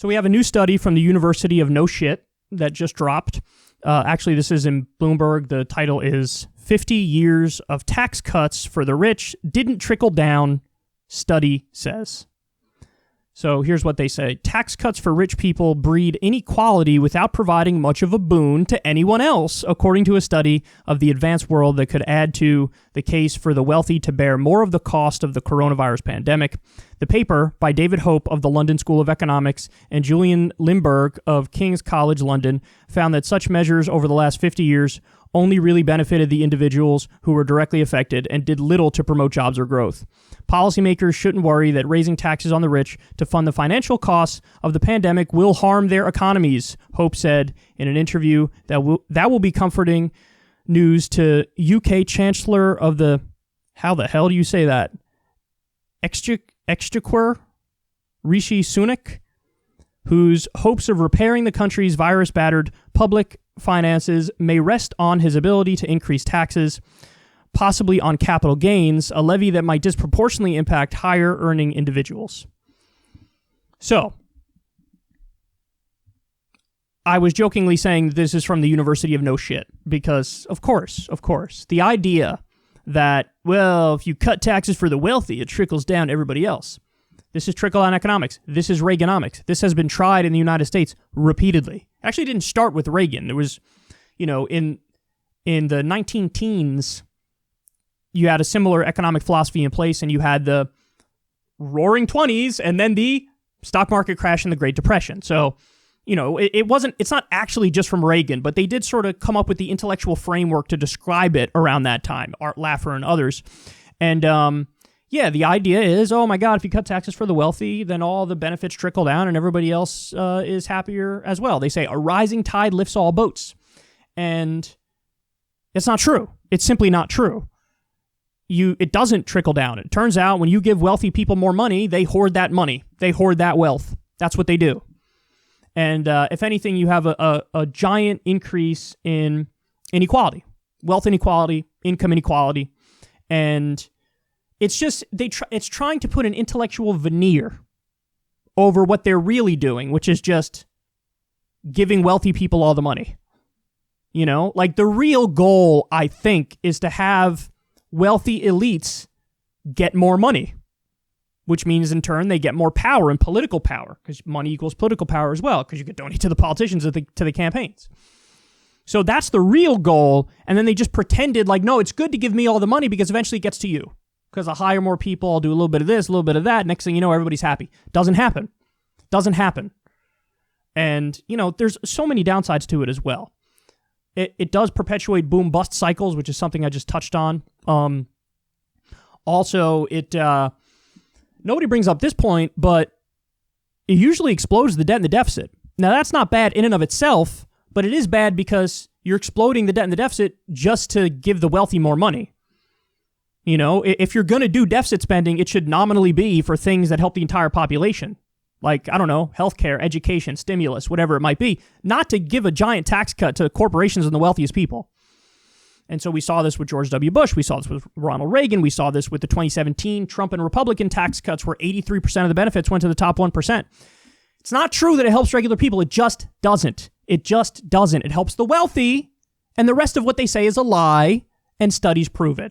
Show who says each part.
Speaker 1: So we have a new study from the University of No Shit that just dropped. Actually, this is in Bloomberg. The title is 50 Years of Tax Cuts for the Rich Didn't Trickle Down, Study Says. So here's what they say. Tax cuts for rich people breed inequality without providing much of a boon to anyone else, according to a study of the advanced world that could add to the case for the wealthy to bear more of the cost of the coronavirus pandemic. The paper, by David Hope of the London School of Economics and Julian Limburg of King's College London, found that such measures over the last 50 years only really benefited the individuals who were directly affected and did little to promote jobs or growth. Policymakers shouldn't worry that raising taxes on the rich to fund the financial costs of the pandemic will harm their economies, Hope said in an interview that will be comforting news to UK Chancellor of the, how the hell do you say that? Exchequer, Rishi Sunak, whose hopes of repairing the country's virus-battered public finances may rest on his ability to increase taxes, possibly on capital gains, a levy that might disproportionately impact higher-earning individuals. So, I was jokingly saying this is from the University of No Shit, because, of course, the idea that, well, if you cut taxes for the wealthy, it trickles down to everybody else. This is trickle-down economics. This is Reaganomics. This has been tried in the United States repeatedly. Actually, it didn't start with Reagan. There was, in the 19-teens, you had a similar economic philosophy in place, and you had the roaring 20s and then the stock market crash and the Great Depression. So, it's not actually just from Reagan, but they did sort of come up with the intellectual framework to describe it around that time, Art Laffer and others. And, the idea is, oh my God, if you cut taxes for the wealthy, then all the benefits trickle down and everybody else is happier as well. They say a rising tide lifts all boats. And it's not true. It's simply not true. It doesn't trickle down. It turns out when you give wealthy people more money, they hoard that money. They hoard that wealth. That's what they do. And if anything, you have a giant increase in inequality, wealth inequality, income inequality. And it's just, it's trying to put an intellectual veneer over what they're really doing, which is just giving wealthy people all the money. The real goal, I think, is to have wealthy elites get more money, which means in turn they get more power and political power, because money equals political power as well, because you can donate to the politicians, to the campaigns. So that's the real goal, and then they just pretended like, no, it's good to give me all the money because eventually it gets to you. Because I'll hire more people, I'll do a little bit of this, a little bit of that, next thing you know, everybody's happy. Doesn't happen. And, there's so many downsides to it as well. It does perpetuate boom-bust cycles, which is something I just touched on. Also, nobody brings up this point, but it usually explodes the debt and the deficit. Now, that's not bad in and of itself, but it is bad because you're exploding the debt and the deficit just to give the wealthy more money. If you're going to do deficit spending, it should nominally be for things that help the entire population. Like, I don't know, healthcare, education, stimulus, whatever it might be, not to give a giant tax cut to corporations and the wealthiest people. And so we saw this with George W. Bush. We saw this with Ronald Reagan. We saw this with the 2017 Trump and Republican tax cuts where 83% of the benefits went to the top 1%. It's not true that it helps regular people. It just doesn't. It helps the wealthy, and the rest of what they say is a lie, and studies prove it.